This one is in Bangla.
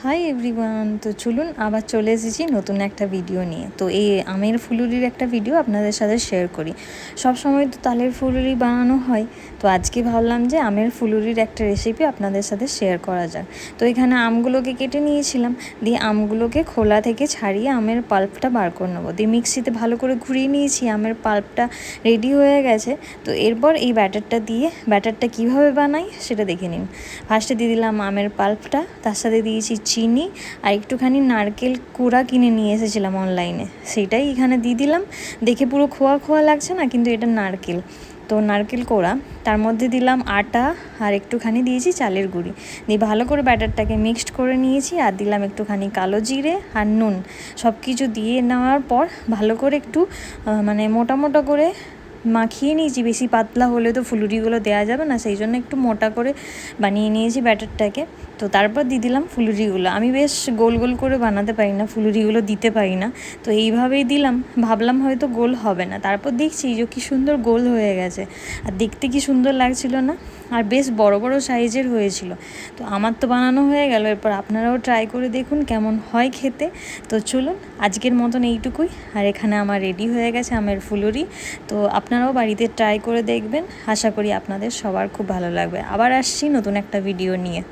হাই এভরিওয়ান, তো চলুন আবার চলে এসেছি নতুন একটা ভিডিও নিয়ে। তো এই আমের ফুলুরির একটা ভিডিও আপনাদের সাথে শেয়ার করি। সব সময় তো তালের ফুলুরি বানানো হয়, তো আজকে ভাবলাম যে আমের ফুলুরির একটা রেসিপি আপনাদের সাথে শেয়ার করা যাক। তো এখানে আমগুলোকে কেটে নিয়েছিলাম, দিয়ে আমগুলোকে খোলা থেকে ছাড়িয়ে আমের পাল্পটা বার করে নেবো। দিয়ে মিক্সিতে ভালো করে ঘুরিয়ে নিয়েছি, আমের পাল্পটা রেডি হয়ে গেছে। তো এরপর এই ব্যাটারটা কীভাবে বানাই সেটা দেখে নিন। ফার্স্টে দিয়ে দিলাম আমের পাল্পটা, তার সাথে দিয়েছি চিনি আর একটুখানি নারকেল কোড়া কিনে নিয়ে এসেছিলাম অনলাইনে, সেটাই এখানে দিয়ে দিলাম। দেখে পুরো খোয়া খোয়া লাগছে না, কিন্তু এটা নারকেল, তো নারকেল কোড়া। তার মধ্যে দিলাম আটা আর একটুখানি দিয়েছি চালের গুঁড়ি, দিয়ে ভালো করে ব্যাটারটাকে মিক্সড করে নিয়েছি। আর দিলাম একটুখানি কালো জিরে আর নুন, সব কিছু দিয়ে নেওয়ার পর ভালো করে একটু মোটা মোটা করে মাখিয়ে নিয়েছি। বেশি পাতলা হলে তো ফুলুরিগুলো দেওয়া যাবে না, সেই জন্য একটু মোটা করে বানিয়ে নিয়েছি ব্যাটারটাকে। তো তারপর দিয়ে দিলাম ফুলুরিগুলো। আমি বেশ গোল গোল করে বানাতে পারি না, ফুলুরিগুলো দিতে পারি না, তো এইভাবেই দিলাম। ভাবলাম হয়তো গোল হবে না, তারপর দেখছি যে কী সুন্দর গোল হয়ে গেছে, আর দেখতে কি সুন্দর লাগছিল না, আর বেশ বড় বড় সাইজের হয়েছিল। তো আমার তো বানানো হয়ে গেল, এরপর আপনারাও ট্রাই করে দেখুন কেমন হয় খেতে। তো চলুন আজকের মতন এইটুকুই। আর এখানে আমার রেডি হয়ে গেছে আমের ফুলুরি। তো আপনারাও বাড়িতে ট্রাই করে দেখবেন, আশা করি আপনাদের সবার খুব ভালো লাগবে। আবার আসছি নতুন একটা ভিডিও নিয়ে।